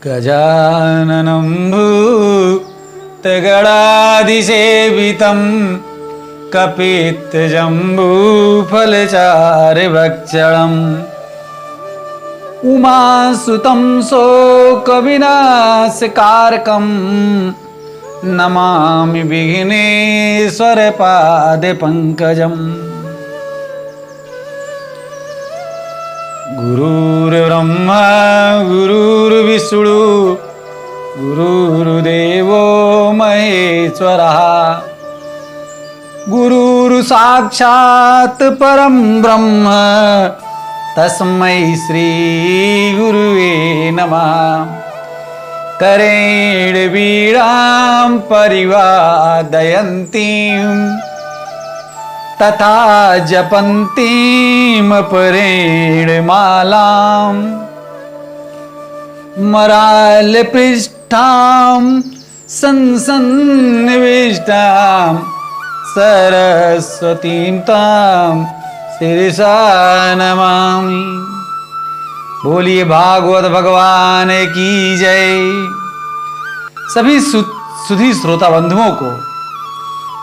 गजाननं भूतगणाधिसेवितं कपित्थजम्बूफलचारुभक्षणम् उमासुतं शोकविनाशकारकं नमामि विघ्नेश्वरपादपङ्कजम्। गुरुर्ब्रह्मा गुरुर्विष्णु गुरुर्देवो महेश्वरः गुरुर्साक्षात् परं ब्रह्म तस्मै श्री गुरुवे नमः। करेण वीणां परिवादयन्तीं तथा जपन्तीं परेण मालां मरालपृष्ठां संसन्निविष्टां सरस्वतीं तां शिरसा नमामि। बोलिए भागवत भगवान की जय। सभी सुधी श्रोता बंधुओं को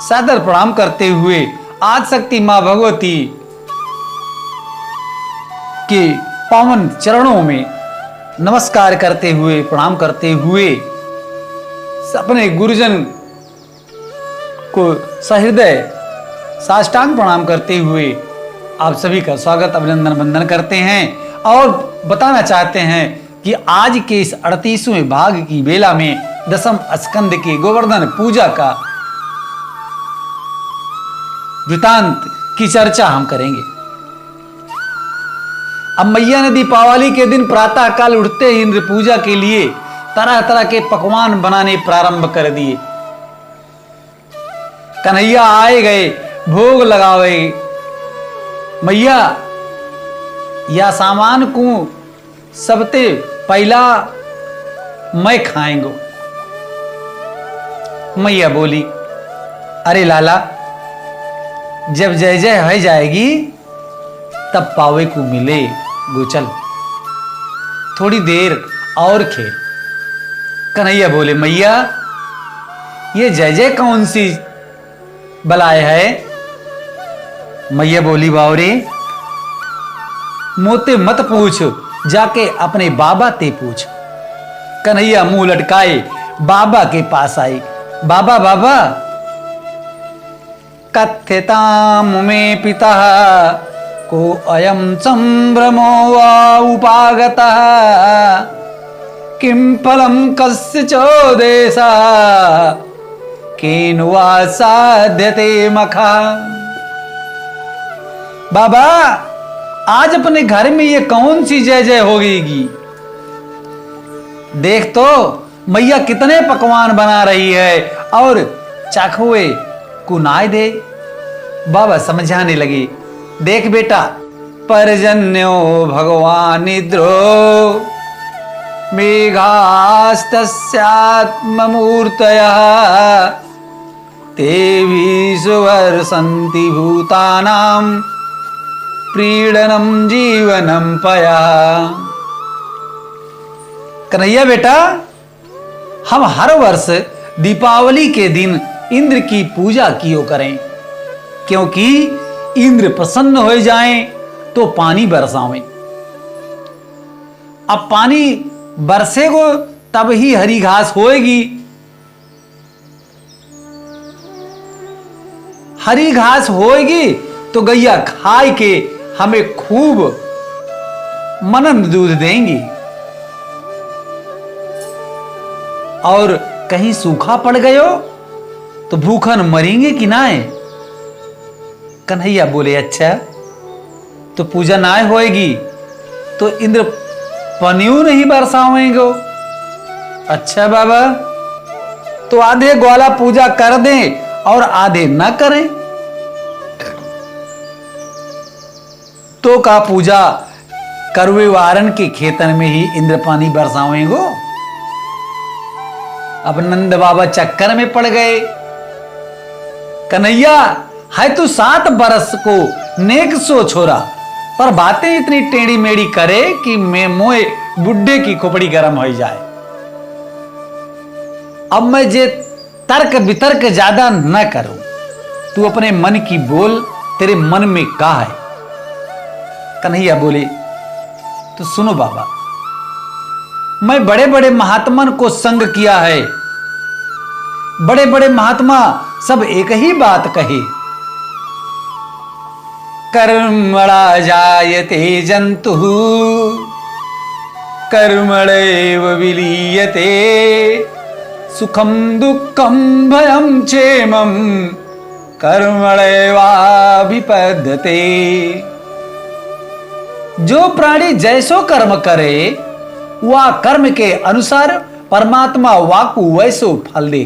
सादर प्रणाम करते हुए आज शक्ति मां भगवती के पावन चरणों में नमस्कार करते हुए प्रणाम करते हुए अपने गुरुजन को सहृदय साष्टांग प्रणाम करते हुए आप सभी का स्वागत अभिनंदन वंदन करते हैं और बताना चाहते हैं कि आज के इस 38वें भाग की बेला में दशम स्कंद के गोवर्धन पूजा का वृतांत की चर्चा हम करेंगे। अब मैया ने दीपावली के दिन प्रातः काल उठते ही इंद्र पूजा के लिए तरह तरह के पकवान बनाने प्रारंभ कर दिए। कन्हैया आए गए, भोग लगावे। मैया या सामान को सबते पहला मैं खाएंगो। मैया बोली, अरे लाला, जब जय जय हो जाएगी तब पावे को मिले गोचल, थोड़ी देर और खेल। कन्हैया बोले, मैया ये जय जय कौन सी बलाए है? मैया बोली, बावरे मोते मत पूछ, जाके अपने बाबा ते पूछ। कन्हैया मुंह लटकाए बाबा के पास आई। बाबा बाबा, कथ्यताम में पिता को अयम संभ्रमो वा उपागतः किं फलं कस्य चोदेशा केन वा साध्यते मखा। बाबा, आज अपने घर में ये कौन सी जय जय होगी? देख तो मैया कितने पकवान बना रही है और चाखुए कुनाई दे। बाबा समझाने लगे, देख बेटा, पर्जन्यो भगवान निद्रो मेघास्तस्यात्ममूर्तयः ते विश्वर्षन्ति भूतानां प्रीडनम जीवनम पया। कन्हैया बेटा, हम हर वर्ष दीपावली के दिन इंद्र की पूजा कियो करें, क्योंकि इंद्र प्रसन्न हो जाएं तो पानी बरसावें। अब पानी बरसेगो तब ही हरी घास होएगी। हरी घास होएगी तो गैया खाए के हमें खूब मनन दूध देंगी। और कहीं सूखा पड़ गयो तो भूखन मरेंगे कि नाए? कन्हैया बोले, अच्छा तो पूजा ना होएगी तो इंद्र पनियों नहीं बरसावेंगे। अच्छा बाबा, तो आधे ग्वाला पूजा कर दें और आधे ना करें तो का पूजा करवे वारन के खेतन में ही इंद्र पानी बरसावेंगो। अब नंद बाबा चक्कर में पड़ गए। कन्हैया है तू 7 बरस को नेक सो छोरा, पर बातें इतनी टेढ़ी मेढ़ी करे कि मैं मोए बुड्ढे की खोपड़ी गर्म हो जाए। अब मैं जे तर्क वितर्क ज्यादा न करूं, तू अपने मन की बोल, तेरे मन में क्या है। कन्हैया बोले, तो सुनो बाबा, मैं बड़े बड़े महात्मन को संग किया है, बड़े बड़े महात्मा सब एक ही बात कहे, कर्मणा जायते जंतु कर्मणैव विलीयते, सुखम दुखम भयम क्षेमम कर्मणैवाभिपद्यते। जो प्राणी जैसो कर्म करे, वह कर्म के अनुसार परमात्मा वाकु वैसो फल दे।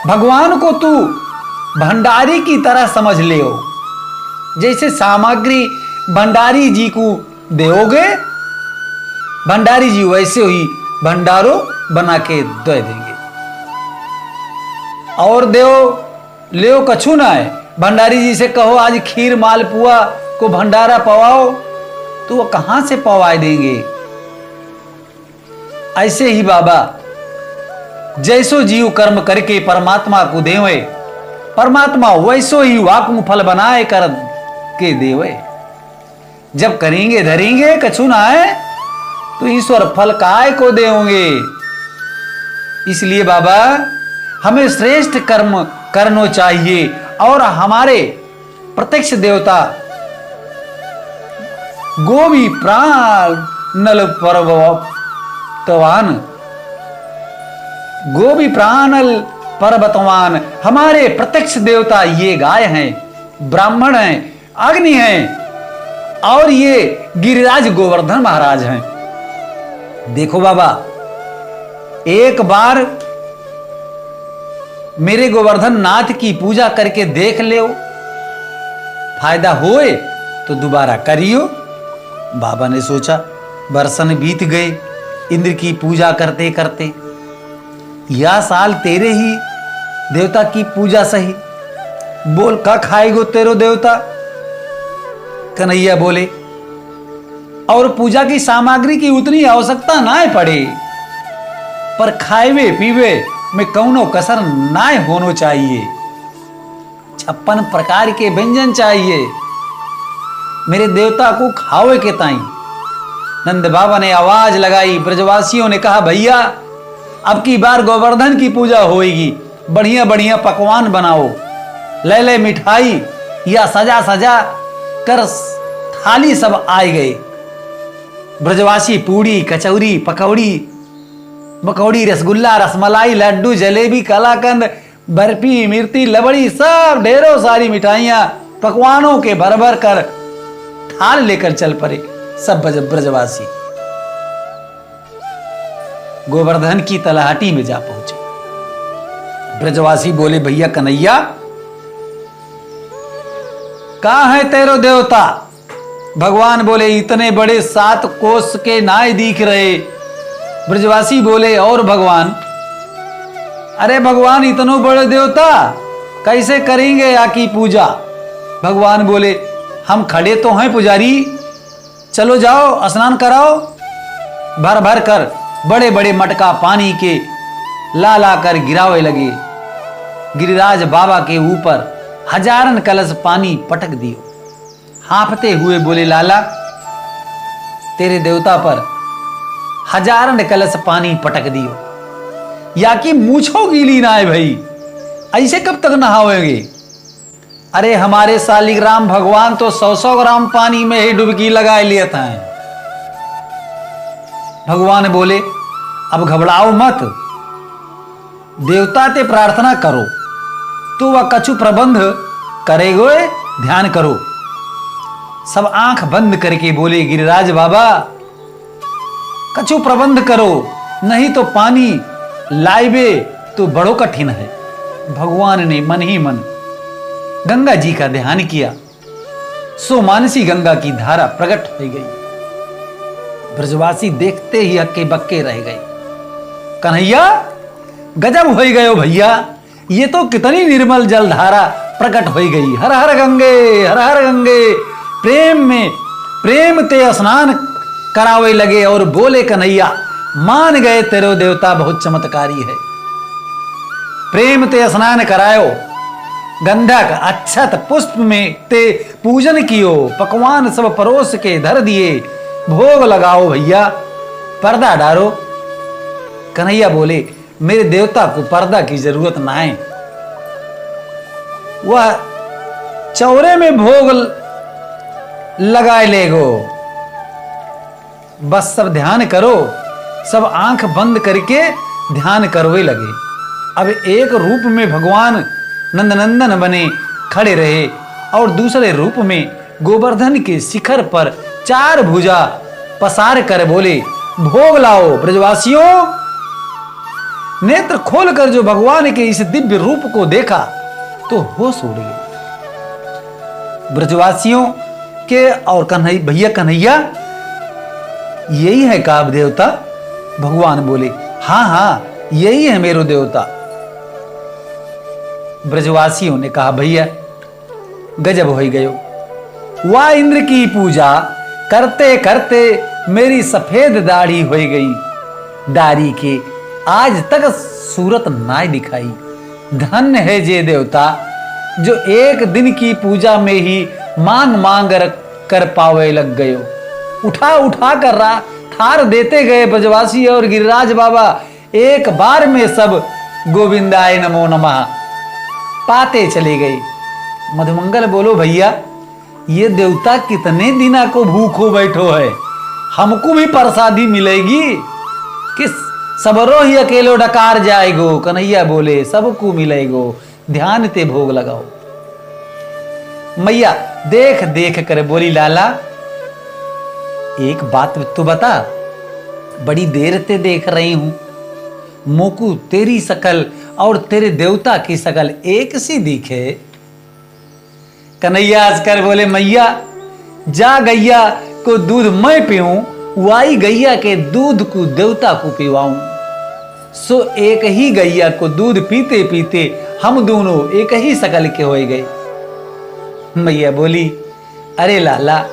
भगवान को तू भंडारी की तरह समझ ले हो, जैसे सामग्री भंडारी जी को दोगे, भंडारी जी वैसे ही भंडारो बना के दे देंगे। और देव ले कछु ना है, भंडारी जी से कहो आज खीर मालपुआ को भंडारा पवाओ, तो वो कहां से पवा देंगे। ऐसे ही बाबा जैसो जीव कर्म करके परमात्मा को देवे, परमात्मा वैसो ही वाकु फल बनाए कर के देवे। जब करेंगे धरेंगे कछु ना है, तो ईश्वर फल काय को देंगे। इसलिए बाबा हमें श्रेष्ठ कर्म करना चाहिए, और हमारे प्रत्यक्ष देवता गोवी प्राण नल पर्वतवान, गोवी प्राणल पर्वतवान, हमारे प्रत्यक्ष देवता ये गाय हैं, ब्राह्मण हैं, अग्नि हैं, और ये गिरिराज गोवर्धन महाराज हैं। देखो बाबा, एक बार मेरे गोवर्धन नाथ की पूजा करके देख ले, फायदा होए तो दोबारा करियो। बाबा ने सोचा, बरसन बीत गए इंद्र की पूजा करते करते, यह साल तेरे ही देवता की पूजा सही, बोल का खाएगो तेरो देवता। कन्हैया बोले, और पूजा की सामग्री की उतनी आवश्यकता ना पड़े, पर खाएवे पीवे में कौनो कसर ना होनो चाहिए। 56 प्रकार के व्यंजन चाहिए मेरे देवता को खावे के ताई। नंद बाबा ने आवाज लगाई, ब्रजवासियों ने कहा, भैया अब की बार गोवर्धन की पूजा होएगी, बढ़िया बढ़िया पकवान बनाओ, ले ले मिठाई या सजा सजा कर थाली सब आए गए। ब्रजवासी पूड़ी कचौरी पकौड़ी मकौड़ी रसगुल्ला रसमलाई लड्डू जलेबी कलाकंद बर्फी मिर्ती लबड़ी सब ढेरों सारी मिठाइयां पकवानों के भर भर कर थाल लेकर चल पड़े सब ब्रजवासी। गोवर्धन की तलहटी में जा पहुंचे। ब्रजवासी बोले, भैया कन्हैया कहां है तेरो देवता। भगवान बोले, इतने बड़े 7 कोस के नाय दिख रहे। ब्रजवासी बोले, और भगवान। अरे भगवान इतनो बड़े देवता कैसे करेंगे आकी पूजा। भगवान बोले, हम खड़े तो हैं पुजारी, चलो जाओ स्नान कराओ। भर भर कर बड़े बड़े मटका पानी के ला ला कर गिरावे लगे। गिरिराज बाबा के ऊपर हजारन कलश पानी पटक दियो। हांफते हुए बोले, लाला तेरे देवता पर हजारन कलश पानी पटक दियो, या कि मूछो गीली ना है भाई, ऐसे कब तक नहाओगे। अरे हमारे शालिग्राम भगवान तो 100-100 ग्राम पानी में ही डुबकी लगाए लिए था। भगवान बोले, अब घबराओ मत, देवता ते प्रार्थना करो, तो वह कछु प्रबंध करेगो, ध्यान करो। सब आंख बंद करके बोले, गिरिराज बाबा कछु प्रबंध करो, नहीं तो पानी लाइबे तो बड़ो कठिन है। भगवान ने मन ही मन गंगा जी का ध्यान किया, सो मानसी गंगा की धारा प्रकट हो गई। ब्रजवासी देखते ही हक्के बक्के रह गए। कन्हैया गजब हो गयो भैया, ये तो कितनी निर्मल जल धारा प्रकट हो गई। हर हर गंगे हर हर गंगे। प्रेम में प्रेम ते स्नान करावे लगे और बोले, कन्हैया मान गए तेरो देवता बहुत चमत्कारी है। प्रेम ते स्नान करायो, गंधक अक्षत पुष्प में ते पूजन कियो, पकवान सब परोस के धर दिए, भोग लगाओ भैया, पर्दा डालो। कन्हैया बोले मेरे देवता को पर्दा की जरूरत ना है, वह चौरे में भोग लगाए लेगो, बस सब ध्यान करो। सब आंख बंद करके ध्यान करवे लगे। अब एक रूप में भगवान नंदनंदन बने खड़े रहे और दूसरे रूप में गोवर्धन के शिखर पर 4 भुजा पसार कर बोले भोग लाओ ब्रजवासियों। नेत्र खोलकर जो भगवान के इस दिव्य रूप को देखा तो होश उड़ गए। ब्रजवासियों के और भैया कन्हैया यही है काब देवता? भगवान बोले हाँ हाँ यही है मेरो देवता। ब्रजवासियों ने कहा भैया गजब हो गयो, वह इंद्र की पूजा करते करते मेरी सफेद दाढ़ी हो गई, दाढ़ी के आज तक सूरत ना दिखाई। धन्य है जे देवता जो एक दिन की पूजा में ही मांग मांग कर पावे लग गयो। उठा उठा कर थार देते गए ब्रजवासी और गिरिराज बाबा एक बार में सब गोविंदाय नमो नमः पाते चले गए। मधुमंगल बोलो भैया ये देवता कितने दिना को भूखो बैठो है, हमको भी प्रसादी मिलेगी कि सबरो ही अकेलो डकार जाएगो? कन्हैया बोले सबको मिलेगो, ध्यान ते भोग लगाओ। मैया देख देख कर बोली लाला एक बात तो बता, बड़ी देर ते देख रही हूं, मोकू तेरी शकल और तेरे देवता की शकल एक सी दिखे। कन्हैया हंसकर बोले मैया जा गैया को दूध मैं पीऊं, वाई गैया के दूध को देवता को पिवाऊं। सो एक ही गैया को दूध पीते पीते हम दोनों एक ही शकल के हो गए। मैया बोली अरे लाला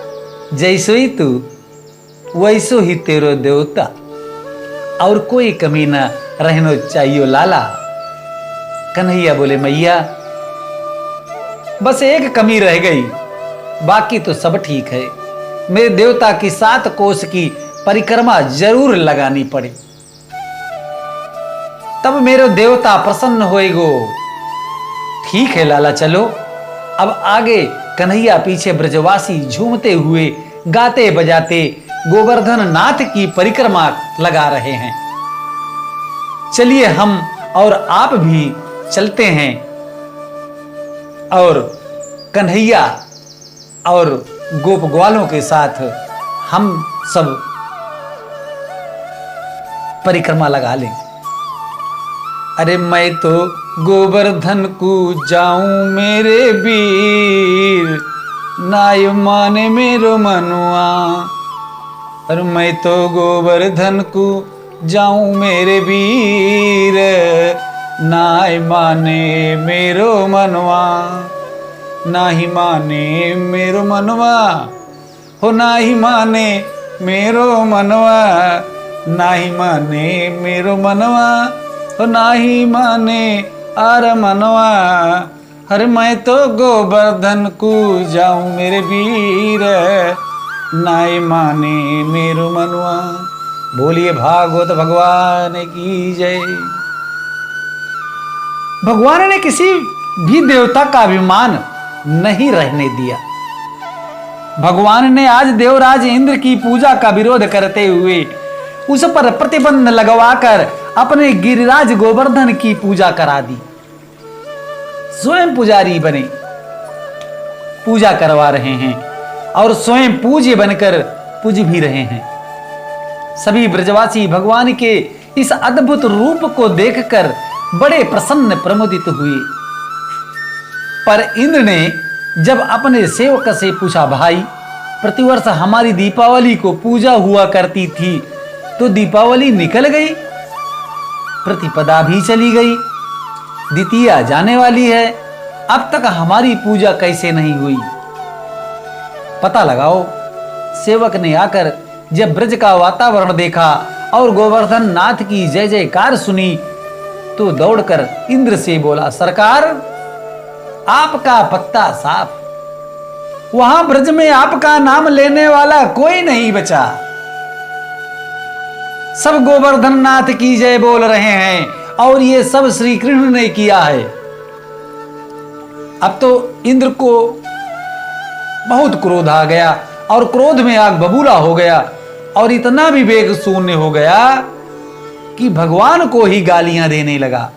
जैसो ही तू वैसो ही तेरो देवता, और कोई कमी ना रहना चाहिए लाला। कन्हैया बोले मैया बस एक कमी रह गई, बाकी तो सब ठीक है। मेरे देवता की 7 कोस की परिक्रमा जरूर लगानी पड़े, तब मेरे देवता प्रसन्न होएगो। ठीक है लाला चलो। अब आगे कन्हैया पीछे ब्रजवासी झूमते हुए गाते बजाते गोवर्धन नाथ की परिक्रमा लगा रहे हैं। चलिए हम और आप भी चलते हैं और कन्हैया और गोप ग्वालों के साथ हम सब परिक्रमा लगा लें। अरे मैं तो गोवर्धन को जाऊं मेरे वीर, नाय माने मेरो मनुआ। अरे मैं तो गोवर्धन को जाऊं मेरे वीर, नाय माने मेरो मनवा। नाही माने मेरो मनवा हो, नाही माने मेरो मनवा, नाही माने मेरो मनवा हो, नाही माने आर मनवा। अरे मैं तो गोवर्धन को जाऊं मेरे वीर, नाय माने मेरो मनवा। बोलिए भागवत भगवान की जय। भगवान ने किसी भी देवता का अभिमान नहीं रहने दिया। भगवान ने आज देवराज इंद्र की पूजा का विरोध करते हुए उस पर प्रतिबंध लगवाकर अपने गिरिराज गोवर्धन की पूजा करा दी। स्वयं पुजारी बने पूजा करवा रहे हैं और स्वयं पूज्य बनकर पूज भी रहे हैं। सभी ब्रजवासी भगवान के इस अद्भुत रूप को देखकर बड़े प्रसन्न प्रमुदित हुए। पर इंद्र ने जब अपने सेवक से पूछा भाई प्रतिवर्ष हमारी दीपावली को पूजा हुआ करती थी, तो दीपावली निकल गई, प्रतिपदा भी चली गई, द्वितीया जाने वाली है, अब तक हमारी पूजा कैसे नहीं हुई? पता लगाओ। सेवक ने आकर जब ब्रज का वातावरण देखा और गोवर्धन नाथ की जय जयकार सुनी तो दौड़कर इंद्र से बोला, सरकार आपका पत्ता साफ, वहां ब्रज में आपका नाम लेने वाला कोई नहीं बचा। सब गोवर्धन नाथ की जय बोल रहे हैं और ये सब श्री कृष्ण ने किया है। अब तो इंद्र को बहुत क्रोध आ गया और क्रोध में आग बबूला हो गया और इतना विवेक शून्य हो गया कि भगवान को ही गालियां देने लगा।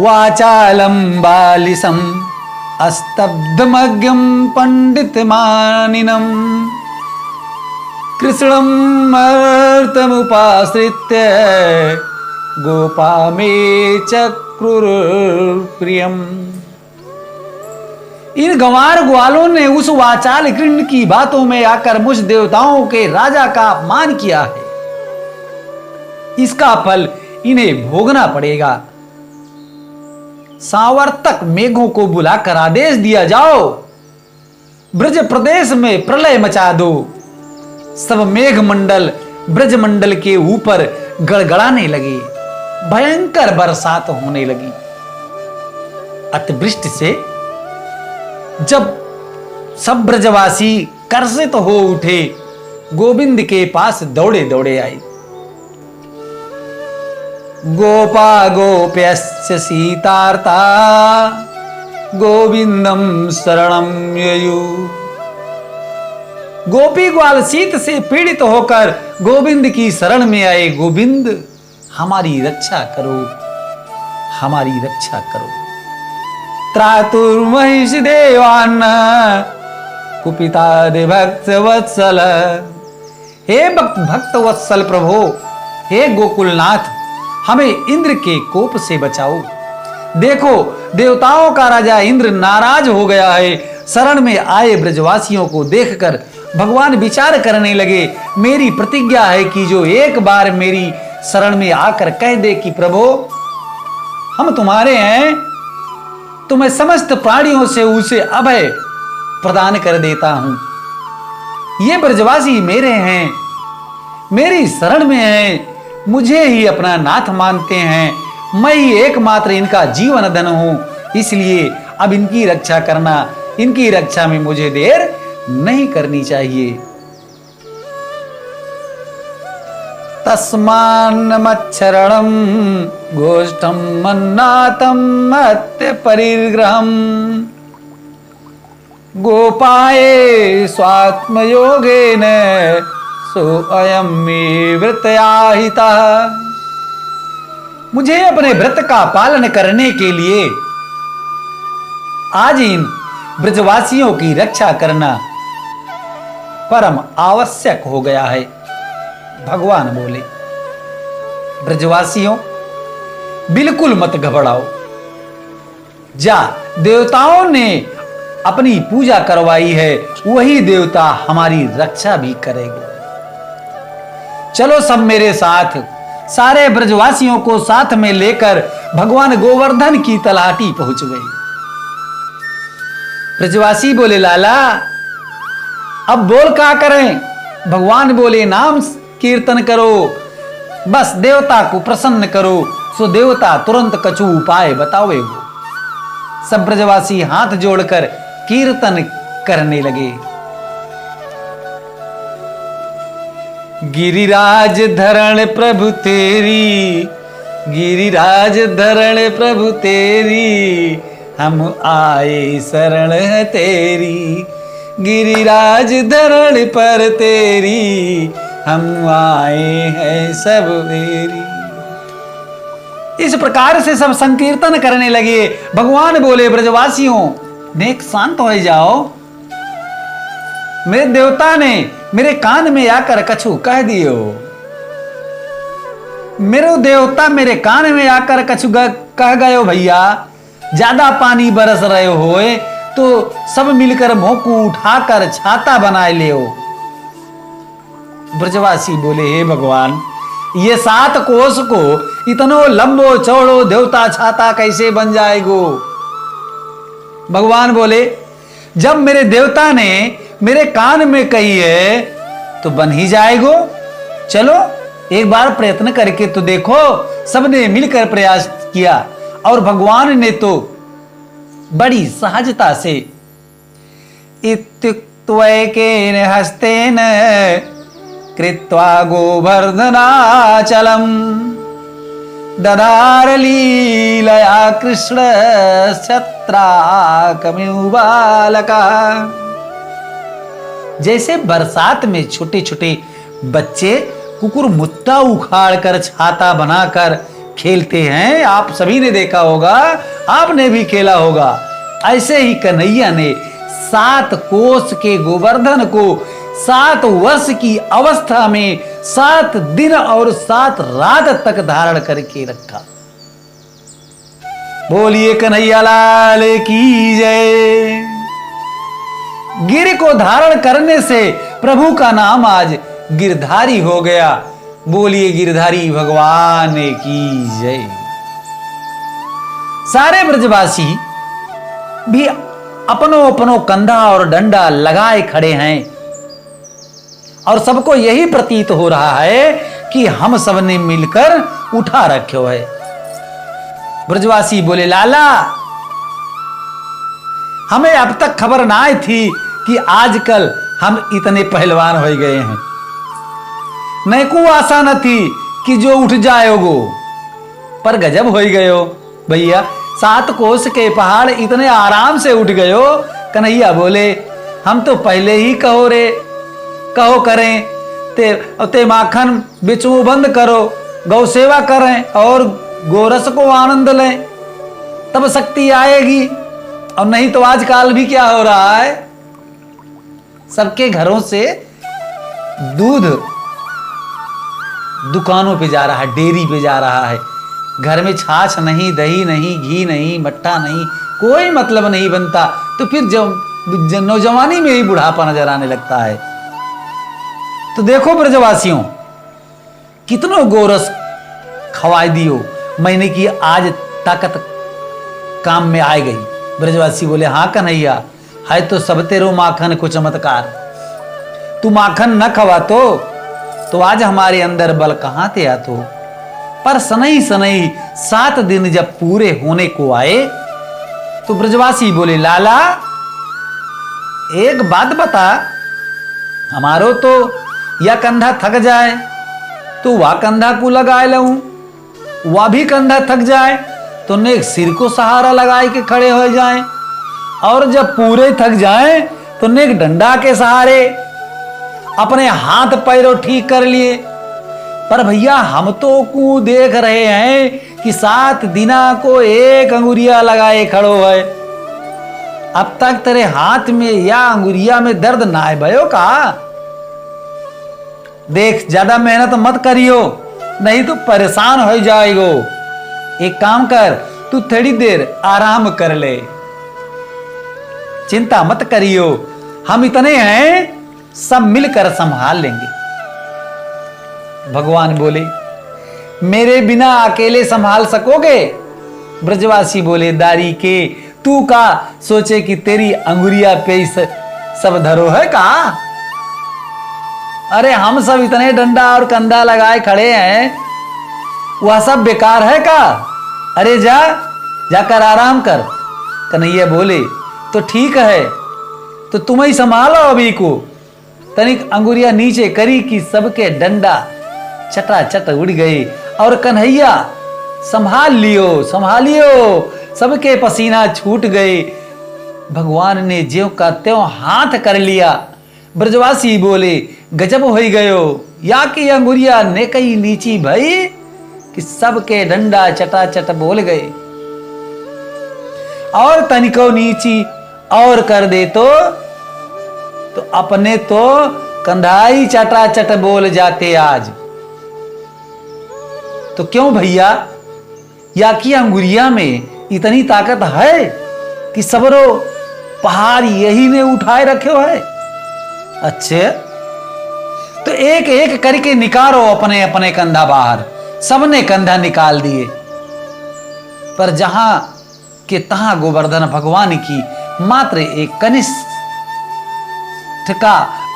वाचालम बालिसम अस्तब्धमज्ञम पंडित मानिनम कृष्णम मर्तमुपाश्रित्य गोपा में चक्रुर प्रियम। इन गंवार ग्वालों ने उस वाचाल कृष्ण की बातों में आकर मुझ देवताओं के राजा का अपमान किया है। इसका फल इन्हें भोगना पड़ेगा। सावर्तक मेघों को बुलाकर आदेश दिया जाओ, ब्रज प्रदेश में प्रलय मचा दो। सब मेघ मंडल ब्रज मंडल के ऊपर गड़गड़ाने लगे, भयंकर बरसात होने लगी। अतिवृष्टि से जब सब ब्रजवासी कर्षित हो उठे, गोविंद के पास दौड़े दौड़े आए। गोपा गोप्यस्य सीतार्ता गोविंदम शरणं ययु। गोपी ग्वाल शीत से पीड़ित होकर गोविंद की शरण में आए। गोविंद हमारी रक्षा करो, हमारी रक्षा करो। त्रातुर्महिषि देवान कुपिता दे भक्त वत्सल। हे भक्त वत्सल प्रभो, हे गोकुलनाथ, हमें इंद्र के कोप से बचाओ। देखो देवताओं का राजा इंद्र नाराज हो गया है। शरण में आए ब्रजवासियों को देखकर भगवान विचार करने लगे, मेरी प्रतिज्ञा है कि जो एक बार मेरी शरण में आकर कह दे कि प्रभु हम तुम्हारे हैं, तो मैं समस्त प्राणियों से उसे अभय प्रदान कर देता हूं। ये ब्रजवासी मेरे हैं, मेरी शरण में हैं, मुझे ही अपना नाथ मानते हैं, मैं ही एकमात्र इनका जीवन धन हूं। इसलिए अब इनकी रक्षा करना, इनकी रक्षा में मुझे देर नहीं करनी चाहिए। तस्मान्नमच्छरणं गोष्ठं मन्नातं मत्य परिग्रहम् गोपाये स्वात्मयोगेन सो अयं मे व्रतयाहितः। मुझे अपने व्रत का पालन करने के लिए आज इन ब्रजवासियों की रक्षा करना परम आवश्यक हो गया है। भगवान बोले, ब्रजवासियों बिल्कुल मत घबराओ, जा देवताओं ने अपनी पूजा करवाई है, वही देवता हमारी रक्षा भी करेंगे। चलो सब मेरे साथ। सारे ब्रजवासियों को साथ में लेकर भगवान गोवर्धन की तलहटी पहुंच गए। ब्रजवासी बोले, लाला अब बोल क्या करें? भगवान बोले, नाम कीर्तन करो, बस देवता को प्रसन्न करो, सो देवता तुरंत कछु उपाय बतावेगो। सब ब्रजवासी हाथ जोड़कर कीर्तन करने लगे। गिरिराज धरण प्रभु तेरी, गिरिराज धरण प्रभु तेरी, हम आए शरण है तेरी। गिरिराज धरण पर तेरी, हम आए हैं सब तेरी। इस प्रकार से सब संकीर्तन करने लगे। भगवान बोले, ब्रजवासियों नेक शांत हो जाओ। मेरे देवता ने मेरे कान में आकर कछु कह दियो। मेरे देवता मेरे कान में आकर कछु कह गयो, भैया ज्यादा पानी बरस रहे हो तो सब मिलकर मुंह को उठाकर छाता बनाए ले। ब्रजवासी बोले, हे भगवान ये 7 कोस को इतनो लंबो चौड़ो देवता छाता कैसे बन जाएगो? भगवान बोले, जब मेरे देवता ने मेरे कान में कही है तो बन ही जाएगो। चलो एक बार प्रयत्न करके तो देखो। सबने मिलकर प्रयास किया और भगवान ने तो बड़ी सहजता से इत्युक्त्वैकेन हस्तेन कृत्वा गोवर्धनाचलम दधार लीलया कृष्ण छत्राकमिव बालका। जैसे बरसात में छोटे छोटे बच्चे कुकुर मुत्ता उखाड़ कर छाता बनाकर खेलते हैं, आप सभी ने देखा होगा, आपने भी खेला होगा। ऐसे ही कन्हैया ने 7 कोस के गोवर्धन को 7 वर्ष की अवस्था में 7 दिन और 7 रात तक धारण करके रखा। बोलिए कन्हैया लाल की जय। गिर को धारण करने से प्रभु का नाम आज गिरधारी हो गया। बोलिए गिरधारी भगवान की जय। सारे ब्रजवासी भी अपनो अपनो कंधा और डंडा लगाए खड़े हैं और सबको यही प्रतीत हो रहा है कि हम सबने मिलकर उठा रखे है। ब्रजवासी बोले, लाला हमें अब तक खबर ना आई थी कि आजकल हम इतने पहलवान हो गए हैं। नहीं को आशा न थी कि जो उठ जाओगो, पर गजब हो गयो भैया। 7 कोस के पहाड़ इतने आराम से उठ गयो। कन्हैया बोले, हम तो पहले ही कहो रे, कहो करें ते माखन बेचो बंद करो, गौ सेवा करें और गोरस को आनंद लें, तब शक्ति आएगी। और नहीं तो आजकल भी क्या हो रहा है, सबके घरों से दूध दुकानों पे जा रहा है, डेयरी पे जा रहा है। घर में छाछ नहीं, दही नहीं, घी नहीं, मट्ठा नहीं, कोई मतलब नहीं बनता। तो फिर जब नौजवानी में ही बुढ़ापा नजर आने लगता है। तो देखो ब्रजवासियों, कितनो गोरस खवाई दियो, मैंने की आज ताकत काम में आ गई। ब्रजवासी बोले, हाँ कन्हैया, है तो सब तेरो माखन को चमत्कार। तू माखन न खवा तो आज हमारे अंदर बल कहां थे आतो। पर सनई सनई 7 दिन जब पूरे होने को आए तो ब्रजवासी बोले, लाला एक बात बता, हमारो तो यह कंधा थक जाए तो वह कंधा को लगाए लऊं, वह भी कंधा थक जाए तो नेक सिर को सहारा लगाए के खड़े हो जाएं, और जब पूरे थक जाएं तो नेक डंडा के सहारे अपने हाथ पैरों ठीक कर लिए। पर भैया हम तो को देख रहे हैं कि 7 दिना को एक अंगुरिया लगाए खड़ो है। अब तक तेरे हाथ में या अंगुरिया में दर्द ना है भयो का? देख ज्यादा मेहनत मत करियो, नहीं तो परेशान हो जाएगो। एक काम कर, तू थोड़ी देर आराम कर ले, चिंता मत करियो, हम इतने हैं, सब मिलकर संभाल लेंगे। भगवान बोले, मेरे बिना अकेले संभाल सकोगे? ब्रजवासी बोले, दारी के तू का सोचे कि तेरी अंगुरिया पे सब धरो है का? अरे हम सब इतने डंडा और कंधा लगाए खड़े हैं, वह सब बेकार है का? अरे जाकर आराम कर। कन्हैया बोले, तो ठीक है, तो तुम ही संभालो अभी को। तनिक अंगुरिया नीचे करी कि सबके डंडा चटाचट उड़ गए और कन्हैया संभालियो, सबके पसीना छूट गए। भगवान ने ज्यों का त्यों हाथ कर लिया। ब्रजवासी बोले, गजब हो गयो, या कि अंगुरिया ने कई नीची भई कि सबके डंडा चटाचट बोल गए। और तनिको नीची और कर दे तो अपने तो कंधाई चटाचट बोल जाते आज। तो क्यों भैया, या कि अंगुरिया में इतनी ताकत है कि सबरो पहाड़ यही ने उठाए रखे हो है? अच्छे, तो एक एक करके निकालो अपने अपने कंधा बाहर। सबने कंधा निकाल दिए, पर जहां के तहां गोवर्धन भगवान की मात्र एक कनिष्ठ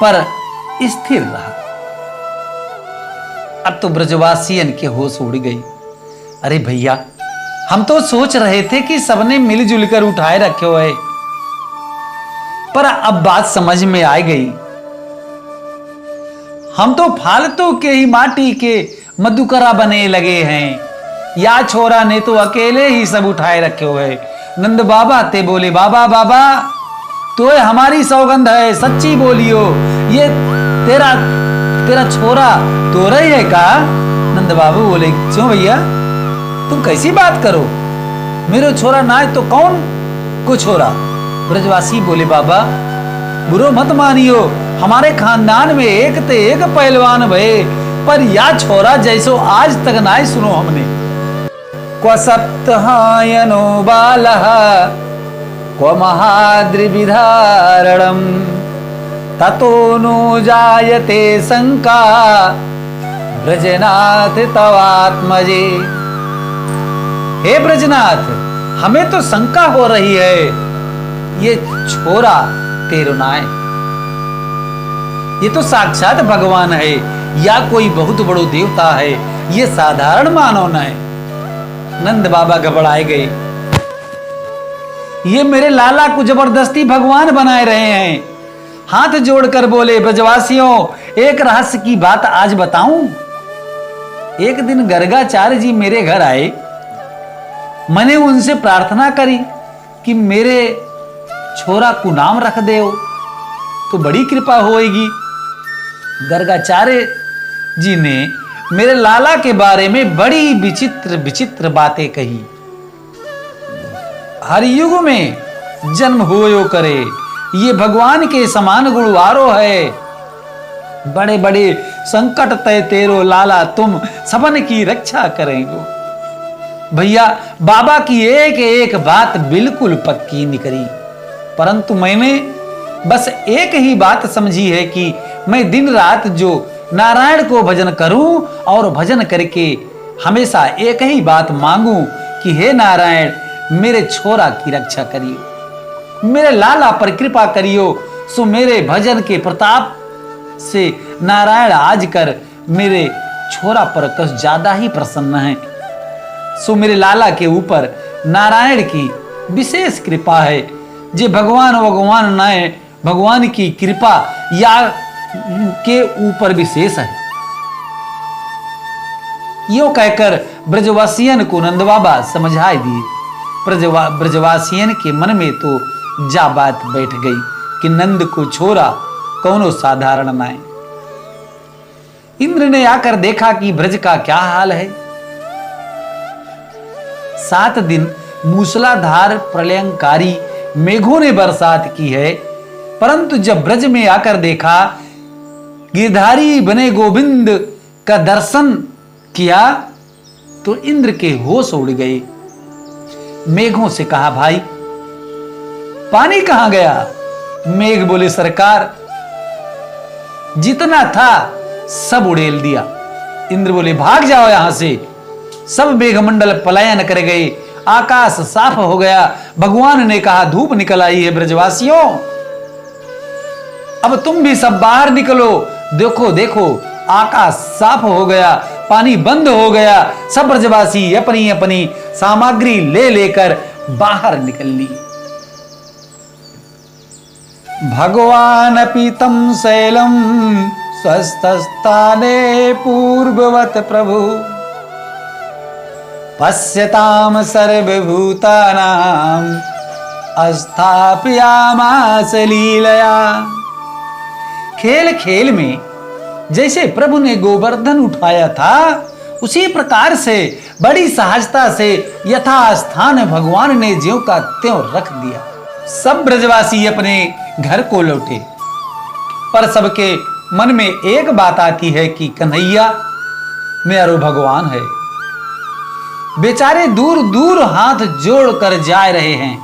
पर स्थिर रहा। अब तो ब्रजवासियन के होश उड़ गई। अरे भैया, हम तो सोच रहे थे कि सबने मिलजुल कर उठाए रखे हुए, पर अब बात समझ में आ गई। हम तो फालतू के ही माटी के मधुकरा बने लगे हैं। या छोरा ने तो अकेले ही सब उठाए रखे हुए। नंद बाबा ते बोले, बाबा बाबा तो हमारी सौगंध है, सच्ची बोलियो, ये तेरा तेरा छोरा तो रही है का? नंद बाबू बोले, क्यों भैया, तुम कैसी बात करो, मेरे छोरा ना है तो कौन को छोरा? ब्रजवासी बोले, बाबा बुरो मत मानियो, हमारे खानदान में एक ते एक पहलवान भये, पर या छोरा जैसो आज तक ना सुनो हमने। क्व सप्तहायनो बालः क्व महाद्रिविधारणम् ततो नो जायते शंका ब्रजनाथ तवात्मजे। हे ब्रजनाथ, हमें तो शंका हो रही है, ये छोरा तेरो नाय, ये तो साक्षात भगवान है या कोई बहुत बड़ो देवता है, ये साधारण मानव न है। नंद बाबा घबराए गए। ये मेरे लाला को जबरदस्ती भगवान बनाए रहे हैं। हाथ जोड़कर बोले, ब्रजवासियों, एक रहस्य की बात आज बताऊं। एक दिन गर्गाचार्य जी मेरे घर आए। मैंने उनसे प्रार्थना करी कि मेरे छोरा को नाम रख दे तो बड़ी कृपा होएगी। गर्गाचार्य जी ने मेरे लाला के बारे में बड़ी विचित्र विचित्र बातें कही। हर युग में जन्म होयो करे, ये भगवान के समान गुणवारो है। बड़े बड़े संकट तय तेरो लाला, तुम सबन की रक्षा करेंगे। भैया, बाबा की एक एक बात बिल्कुल पक्की निकली, परंतु मैंने बस एक ही बात समझी है कि मैं दिन रात जो नारायण को भजन करूं और भजन करके हमेशा एक ही बात मांगूं कि हे नारायण, मेरे छोरा की रक्षा करियो, मेरे लाला पर कृपा करियो। सो मेरे भजन के प्रताप से नारायण आज कर मेरे छोरा पर कुछ ज्यादा ही प्रसन्न है। सो मेरे लाला के ऊपर नारायण की विशेष कृपा है। जे भगवान न है, भगवान की कृपा या के ऊपर विशेष है। यो कहकर ब्रजवासियन को नंद बाबा समझाए दिए। ब्रजवासियन के मन में तो जा बात बैठ गई कि नंद को छोरा कौनो साधारण ना है। इंद्र ने आकर देखा कि ब्रज का क्या हाल है। 7 दिन मूसलाधार प्रलयंकारी मेघों ने बरसात की है, परंतु जब ब्रज में आकर देखा, गिरधारी बने गोविंद का दर्शन किया तो इंद्र के होश उड़ गए। मेघों से कहा, भाई पानी कहां गया? मेघ बोले, सरकार जितना था सब उड़ेल दिया। इंद्र बोले, भाग जाओ यहां से। सब मेघमंडल पलायन कर गए, आकाश साफ हो गया। भगवान ने कहा, धूप निकल आई है ब्रजवासियों, अब तुम भी सब बाहर निकलो। देखो देखो, आकाश साफ हो गया, पानी बंद हो गया। सब ब्रजवासी अपनी अपनी सामग्री ले लेकर बाहर निकल ली। भगवान पीतम शैलम स्वस्थस्थाने पूर्ववत प्रभु पश्यताम सर्वभूतानां अस्थापयामास लीलया। खेल खेल में जैसे प्रभु ने गोवर्धन उठाया था, उसी प्रकार से बड़ी सहजता से यथास्थान भगवान ने ज्यों का त्यों रख दिया। सब ब्रजवासी अपने घर को लौटे, पर सबके मन में एक बात आती है कि कन्हैया मेरा भगवान है। बेचारे दूर दूर हाथ जोड़कर जा रहे हैं।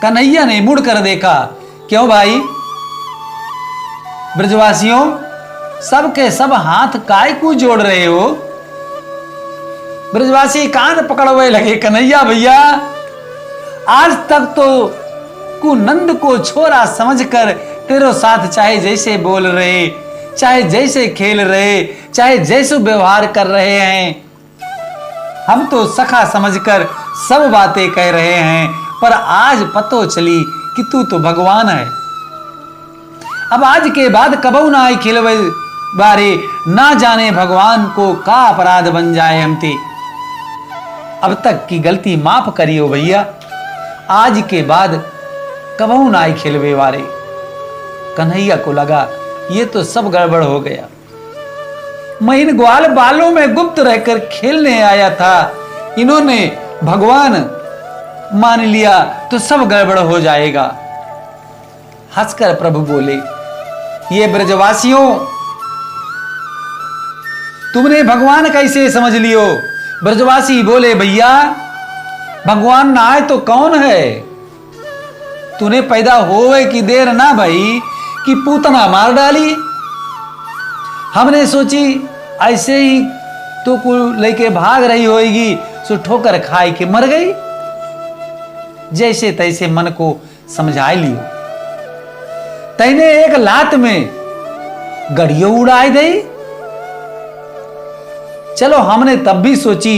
कन्हैया ने मुड़कर देखा, क्यों भाई ब्रजवासियों, सबके सब हाथ काय को जोड़ रहे हो? ब्रजवासी कान पकड़वे लगे, कन्हैया भैया, आज तक तो कुनंद को छोरा समझकर तेरे साथ चाहे जैसे बोल रहे, चाहे जैसे खेल रहे, चाहे जैसे व्यवहार कर रहे हैं। हम तो सखा समझकर सब बातें कह रहे हैं, पर आज पतो चली कि तू तो भगवान है। अब आज के बाद कबू ना आई खिलवे बारे, ना जाने भगवान को का अपराध बन जाए हमते। अब तक की गलती माफ करियो भैया, आज के बाद कबू ना आई खिलवे बारे। कन्हैया को लगा ये तो सब गड़बड़ हो गया। मैं इन ग्वाल बालों में गुप्त रहकर खेलने आया था, इन्होंने भगवान मान लिया तो सब गड़बड़ हो जाएगा। हंसकर प्रभु बोले, ये ब्रजवासियों, तुमने भगवान कैसे समझ लियो? ब्रजवासी बोले, भैया भगवान ना आए तो कौन है? तूने पैदा होवे की देर ना भाई कि पूतना मार डाली। हमने सोची ऐसे ही तो को लेके भाग रही होगी, सो ठोकर खाई के मर गई। जैसे तैसे मन को समझा लियो। तैने एक लात में गड़ियों उड़ाई दई। चलो हमने तब भी सोची